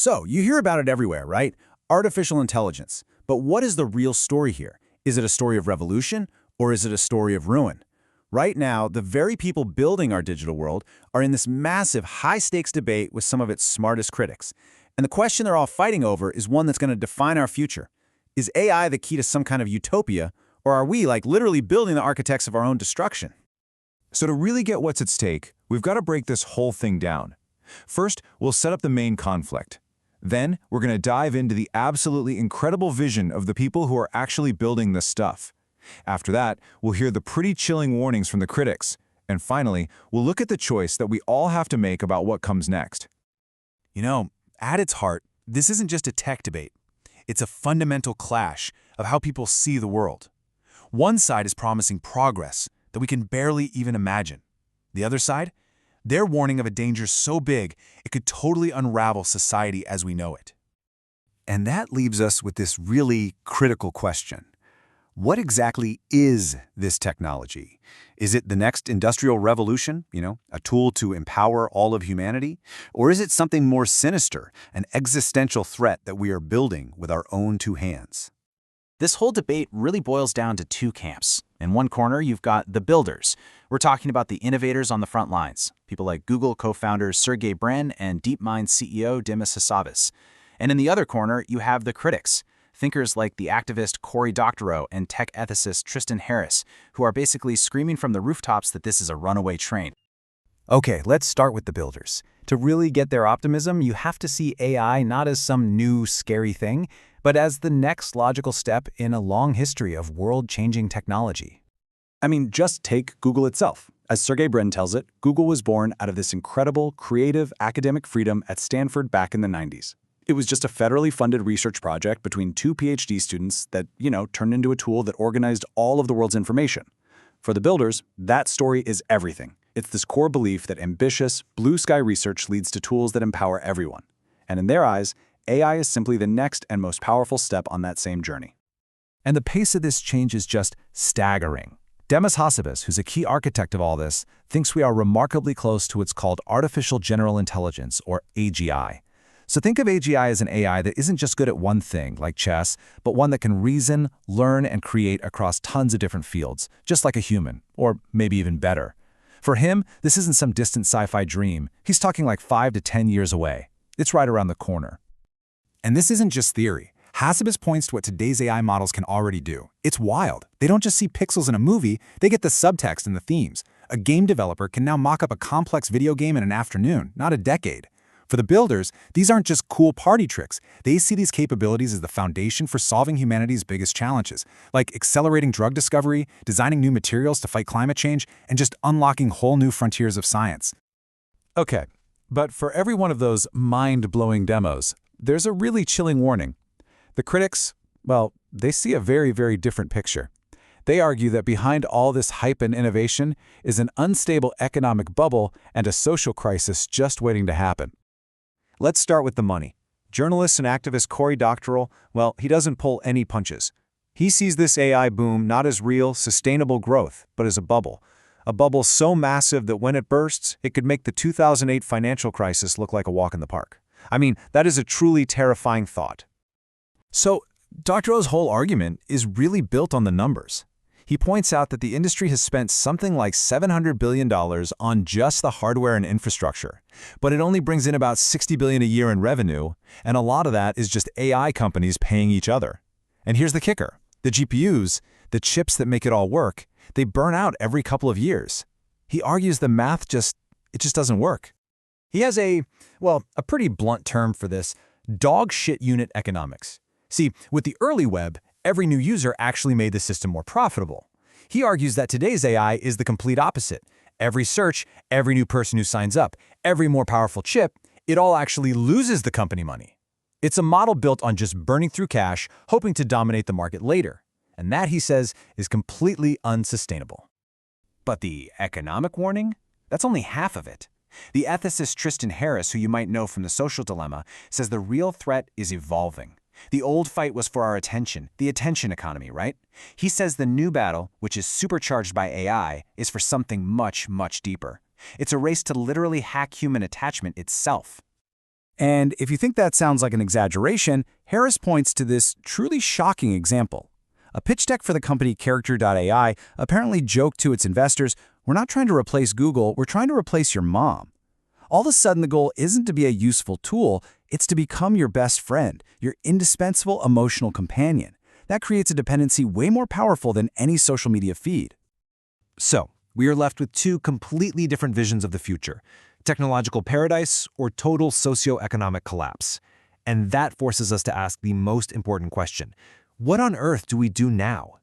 So, you hear about it everywhere, right? Artificial intelligence. But what is the real story here? Is it a story of revolution, or is it a story of ruin? Right now, the very people building our digital world are in this massive, high-stakes debate with some of its smartest critics. And the question they're all fighting over is one that's going to define our future. Is AI the key to some kind of utopia, or are we, literally building the architects of our own destruction? So to really get what's at stake, we've got to break this whole thing down. First, we'll set up the main conflict. Then, we're going to dive into the absolutely incredible vision of the people who are actually building this stuff. After that, we'll hear the pretty chilling warnings from the critics. And finally, we'll look at the choice that we all have to make about what comes next. You know, at its heart, this isn't just a tech debate. It's a fundamental clash of how people see the world. One side is promising progress that we can barely even imagine. The other side? They're warning of a danger so big it could totally unravel society as we know it. And that leaves us with this really critical question. What exactly is this technology? Is it the next industrial revolution, a tool to empower all of humanity? Or is it something more sinister, an existential threat that we are building with our own two hands? This whole debate really boils down to two camps. In one corner, you've got the builders. We're talking about the innovators on the front lines, people like Google co-founders Sergey Brin and DeepMind CEO Demis Hassabis. And in the other corner, you have the critics, thinkers like the activist Cory Doctorow and tech ethicist Tristan Harris, who are basically screaming from the rooftops that this is a runaway train. Okay, let's start with the builders. To really get their optimism, you have to see AI not as some new, scary thing, but as the next logical step in a long history of world-changing technology. I mean, just take Google itself. As Sergey Brin tells it, Google was born out of this incredible, creative, academic freedom at Stanford back in the 90s. It was just a federally funded research project between two PhD students that, turned into a tool that organized all of the world's information. For the builders, that story is everything. It's this core belief that ambitious, blue-sky research leads to tools that empower everyone. And in their eyes, AI is simply the next and most powerful step on that same journey. And the pace of this change is just staggering. Demis Hassabis, who's a key architect of all this, thinks we are remarkably close to what's called artificial general intelligence, or AGI. So think of AGI as an AI that isn't just good at one thing, like chess, but one that can reason, learn, and create across tons of different fields, just like a human, or maybe even better. For him, this isn't some distant sci-fi dream. He's talking like 5 to 10 years away. It's right around the corner. And this isn't just theory. Hassabis points to what today's AI models can already do. It's wild. They don't just see pixels in a movie, they get the subtext and the themes. A game developer can now mock up a complex video game in an afternoon, not a decade. For the builders, these aren't just cool party tricks. They see these capabilities as the foundation for solving humanity's biggest challenges, like accelerating drug discovery, designing new materials to fight climate change, and just unlocking whole new frontiers of science. Okay, but for every one of those mind-blowing demos, there's a really chilling warning. The critics, well, they see a very, very different picture. They argue that behind all this hype and innovation is an unstable economic bubble and a social crisis just waiting to happen. Let's start with the money. Journalist and activist Cory Doctorow, well, he doesn't pull any punches. He sees this AI boom not as real, sustainable growth, but as a bubble. A bubble so massive that when it bursts, it could make the 2008 financial crisis look like a walk in the park. I mean, that is a truly terrifying thought. So, Doctorow's whole argument is really built on the numbers. He points out that the industry has spent something like $700 billion on just the hardware and infrastructure, but it only brings in about $60 billion a year in revenue, and a lot of that is just AI companies paying each other. And here's the kicker. The GPUs, the chips that make it all work, they burn out every couple of years. He argues the math just doesn't work. He has a pretty blunt term for this: dog shit unit economics. See, with the early web, every new user actually made the system more profitable. He argues that today's AI is the complete opposite. Every search, every new person who signs up, every more powerful chip, it all actually loses the company money. It's a model built on just burning through cash, hoping to dominate the market later. And that, he says, is completely unsustainable. But the economic warning? That's only half of it. The ethicist Tristan Harris, who you might know from The Social Dilemma, says the real threat is evolving. The old fight was for our attention, the attention economy, right? He says the new battle, which is supercharged by AI, is for something much, much deeper. It's a race to literally hack human attachment itself. And if you think that sounds like an exaggeration, Harris points to this truly shocking example. A pitch deck for the company Character.ai apparently joked to its investors, "We're not trying to replace Google, we're trying to replace your mom." All of a sudden, the goal isn't to be a useful tool, it's to become your best friend, your indispensable emotional companion. That creates a dependency way more powerful than any social media feed. So, we are left with two completely different visions of the future: technological paradise or total socioeconomic collapse. And that forces us to ask the most important question: what on earth do we do now?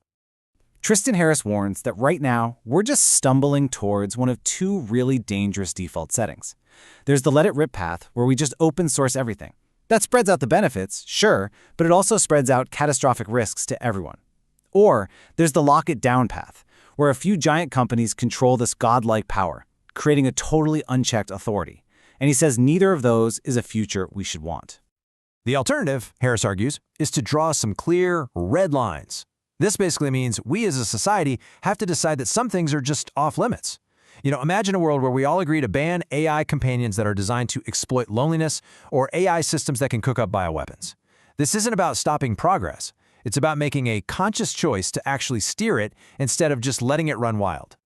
Tristan Harris warns that right now, we're just stumbling towards one of two really dangerous default settings. There's the let it rip path, where we just open source everything. That spreads out the benefits, sure, but it also spreads out catastrophic risks to everyone. Or there's the lock it down path, where a few giant companies control this godlike power, creating a totally unchecked authority. And he says neither of those is a future we should want. The alternative, Harris argues, is to draw some clear, red lines. This basically means we as a society have to decide that some things are just off limits. Imagine a world where we all agree to ban AI companions that are designed to exploit loneliness or AI systems that can cook up bioweapons. This isn't about stopping progress. It's about making a conscious choice to actually steer it instead of just letting it run wild.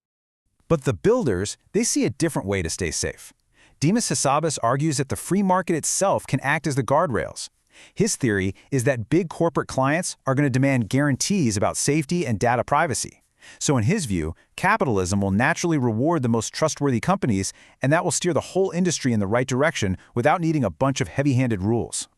But the builders, they see a different way to stay safe. Dimas Hassabis argues that the free market itself can act as the guardrails. His theory is that big corporate clients are going to demand guarantees about safety and data privacy. So in his view, capitalism will naturally reward the most trustworthy companies, and that will steer the whole industry in the right direction without needing a bunch of heavy-handed rules.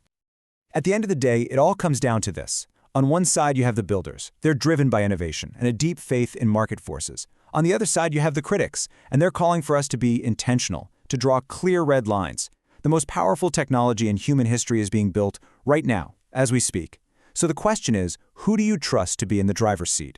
At the end of the day, it all comes down to this. On one side, you have the builders. They're driven by innovation and a deep faith in market forces. On the other side, you have the critics, and they're calling for us to be intentional, to draw clear red lines. The most powerful technology in human history is being built right now, as we speak. So the question is, who do you trust to be in the driver's seat?